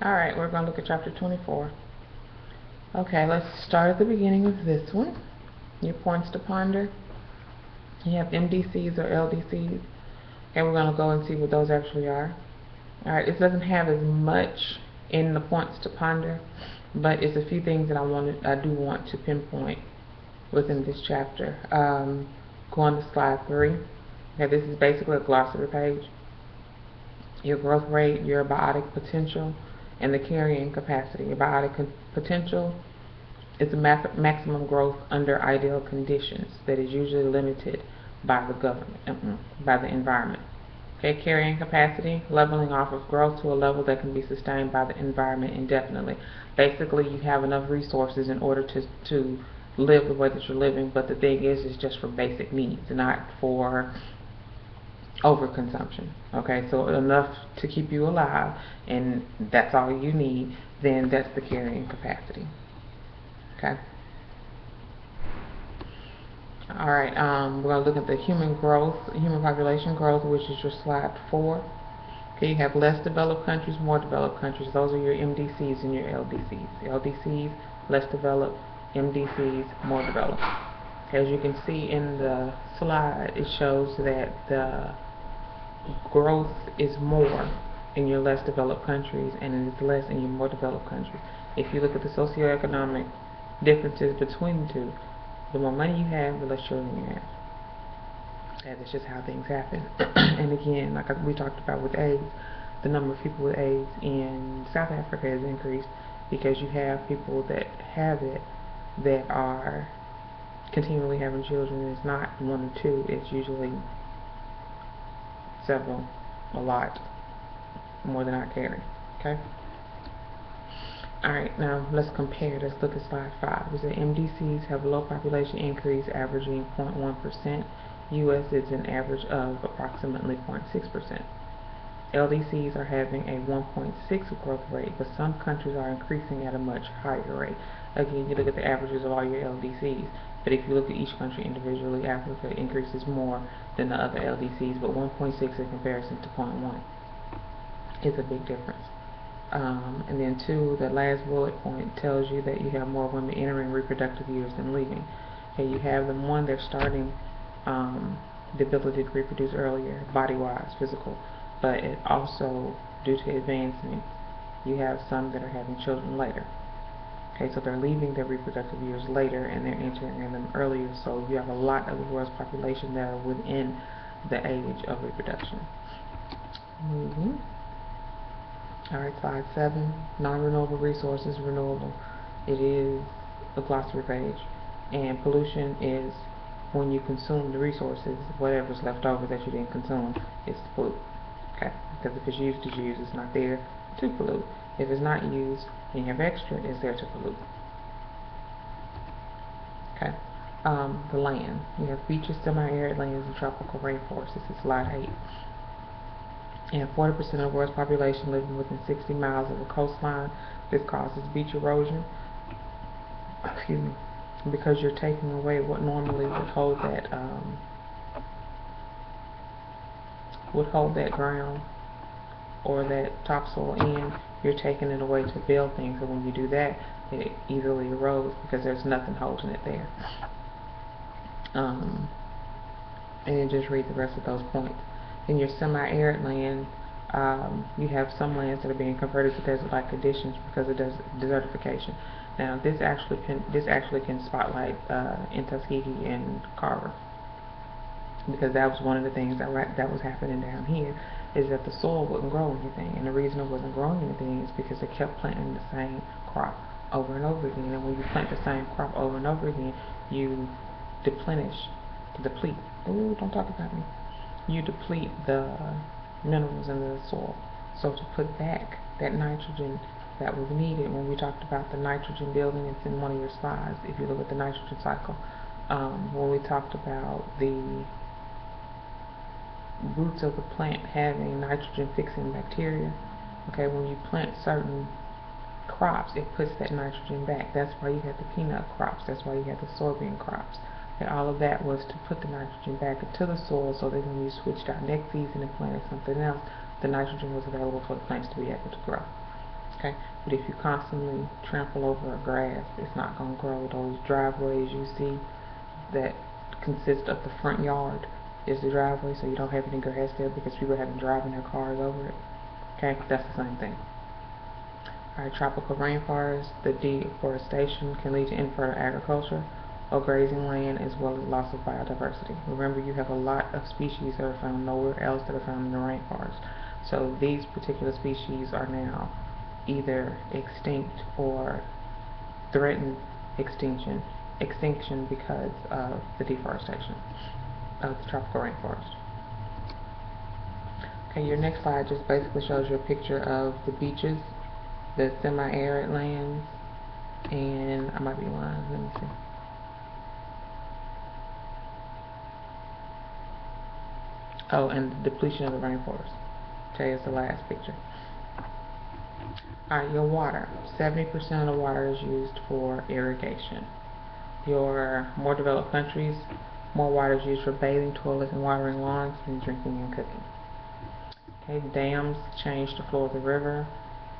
Alright, we're going to look at chapter 24. Okay, let's start at the beginning of this one. Your points to ponder. You have MDCs or LDCs, and we're going to go and see what those actually are. Alright, it doesn't have as much in the points to ponder, but it's a few things that I do want to pinpoint within this chapter. Go on to slide 3. Okay, this is basically a glossary page. Your growth rate, your biotic potential, and the carrying capacity. Your biotic potential is the maximum growth under ideal conditions that is usually limited by the government, by the environment. Okay, carrying capacity, leveling off of growth to a level that can be sustained by the environment indefinitely. Basically, you have enough resources in order to live the way that you're living, but the thing is, it's just for basic needs, not for overconsumption. Okay, so enough to keep you alive, and that's all you need, then that's the carrying capacity. Okay. Alright, we're going to look at the human population growth, which is your slide 4. Okay, you have less developed countries, more developed countries. Those are your MDCs and your LDCs. LDCs, less developed, MDCs, more developed. As you can see in the slide, it shows that the growth is more in your less developed countries and it is less in your more developed countries. If you look at the socioeconomic differences between the two, the more money you have, the less children you have. That's just how things happen. And again, like we talked about with AIDS, the number of people with AIDS in South Africa has increased because you have people that have it that are continually having children. It's not one or two, it's usually several, a lot, more than I carry. Okay? Alright, now let's compare. Let's look at slide 5. We said MDCs have a low population increase averaging 0.1%. US is an average of approximately 0.6%. LDCs are having a 1.6 growth rate, but some countries are increasing at a much higher rate. Again, you look at the averages of all your LDCs, but if you look at each country individually, Africa increases more than the other LDCs, but 1.6 in comparison to 0.1 is a big difference. And then 2, the last bullet point tells you that you have more women entering reproductive years than leaving. Okay, you have the one they're starting the ability to reproduce earlier, body-wise, physical, but it also, due to advancement, you have some that are having children later. Okay, so they're leaving their reproductive years later and they're entering them earlier, so you have a lot of the world's population that are within the age of reproduction. Moving. Alright, slide 7. Non-renewable resources, renewable. It is a glossary page. And pollution is when you consume the resources, whatever's left over that you didn't consume is to pollute. Okay? Because if it's used, it's used. It's not there to pollute. If it's not used and you have extra, it's there to pollute. Okay? The land. You have beaches, semi-arid lands, and tropical rainforests. This is slide 8. And 40% of the world's population living within 60 miles of the coastline. This causes beach erosion. Excuse me. Because you're taking away what normally would hold that ground or that topsoil in. You're taking it away to build things, and when you do that, it easily erodes because there's nothing holding it there. And then just read the rest of those points. In your semi-arid land, you have some lands that are being converted to desert-like conditions because of desertification. Now, this actually can spotlight in Tuskegee and Carver, because that was one of the things that was happening down here, is that the soil wouldn't grow anything, and the reason it wasn't growing anything is because they kept planting the same crop over and over again. And when you plant the same crop over and over again, you deplete. Oh, don't talk about me. You deplete the minerals in the soil. So to put back that nitrogen that was needed, when we talked about the nitrogen building, it's in one of your slides if you look at the nitrogen cycle, when we talked about the roots of the plant having nitrogen fixing bacteria. Okay, when you plant certain crops, it puts that nitrogen back. That's why you had the peanut crops, that's why you had the soybean crops. And all of that was to put the nitrogen back into the soil so that when you switched out next season and planted something else, the nitrogen was available for the plants to be able to grow. Okay, but if you constantly trample over grass, it's not going to grow. Those driveways you see that consist of the front yard is the driveway, so you don't have any grass there because people have been driving their cars over it. Okay, that's the same thing. Alright, tropical rainforests, the deforestation can lead to infertile agriculture or grazing land as well as loss of biodiversity. Remember, you have a lot of species that are found nowhere else that are found in the rainforest. So these particular species are now either extinct or threatened extinction because of the deforestation of the tropical rainforest. Okay, your next slide just basically shows you a picture of the beaches, the semi-arid lands, and I might be lying, let me see. Oh, and the depletion of the rainforest. Okay, it's the last picture. Alright, your water. 70% of the water is used for irrigation. Your more developed countries, more water is used for bathing, toilets, and watering lawns than drinking and cooking. Okay, dams change the flow of the river,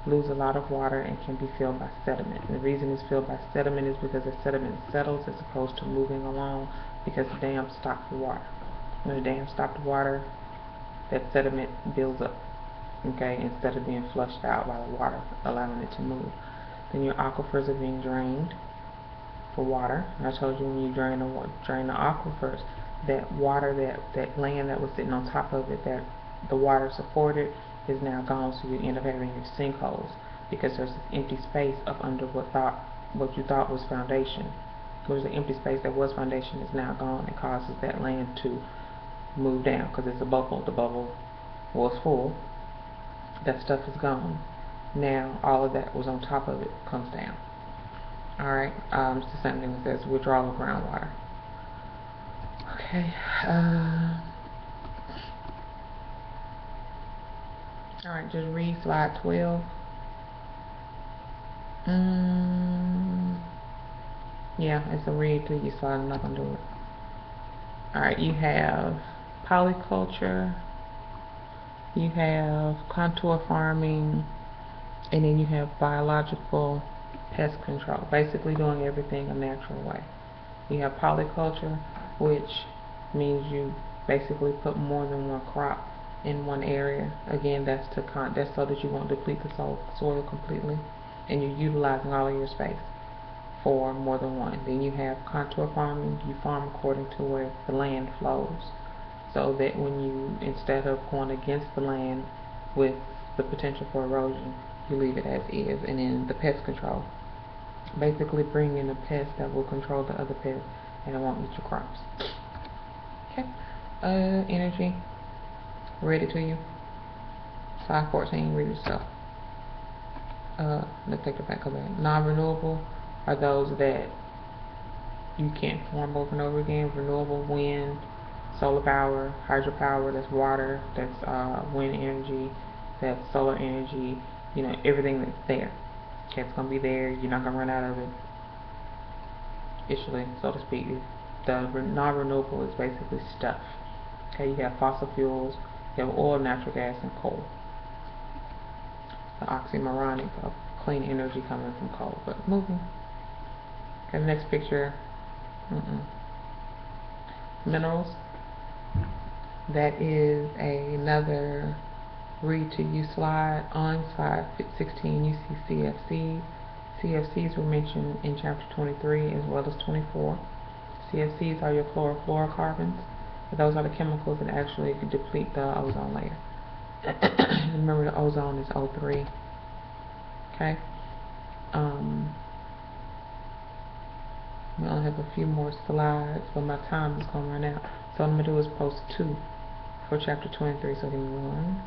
lose a lot of water, and can be filled by sediment. And the reason it's filled by sediment is because the sediment settles as opposed to moving along because the dam stopped the water. When the dam stopped the water, that sediment builds up, okay, instead of being flushed out by the water, allowing it to move. Then your aquifers are being drained for water. And I told you when you drain the aquifers, that water, that land that was sitting on top of it, that the water supported, is now gone, so you end up having your sinkholes because there's this empty space up under what you thought was foundation. There was an empty space that was foundation is now gone. It causes that land to move down because it's a bubble. The bubble was full. That stuff is gone. Now all of that was on top of it comes down. Alright, it's the same thing that says withdrawal of groundwater. Okay. Alright, just read slide 12. Yeah, it's a read till you slide. I'm not going to do it. Alright, you have polyculture, you have contour farming, and then you have biological pest control, basically doing everything a natural way. You have polyculture, which means you basically put more than one crop in one area. Again, that's so that you won't deplete the soil completely, and you're utilizing all of your space for more than one. Then you have contour farming. You farm according to where the land flows, so that when you, instead of going against the land with the potential for erosion, you leave it as is. And then the pest control, basically bring in a pest that will control the other pest and it won't eat your crops. Okay, energy, read it to you. Slide 14, read yourself. Let's take it back. Non-renewable are those that you can't form over and over again. Renewable: wind, solar power, hydropower, that's water, that's wind energy, that's solar energy, you know, everything that's there. Okay, it's going to be there, you're not going to run out of it, usually, so to speak. The non-renewable is basically stuff. Okay, you have fossil fuels, you have oil, natural gas, and coal. The oxymoronic of clean energy coming from coal, but moving. Okay, the next picture. Minerals. That is another read to you slide. On slide 16 you see CFCs. CFCs were mentioned in chapter 23 as well as 24. CFCs are your chlorofluorocarbons. Those are the chemicals that actually deplete the ozone layer. Remember, the ozone is O3. Okay. We only have a few more slides, but my time is going to run out. So what I'm going to do is post 2 for chapter 23. So give me 1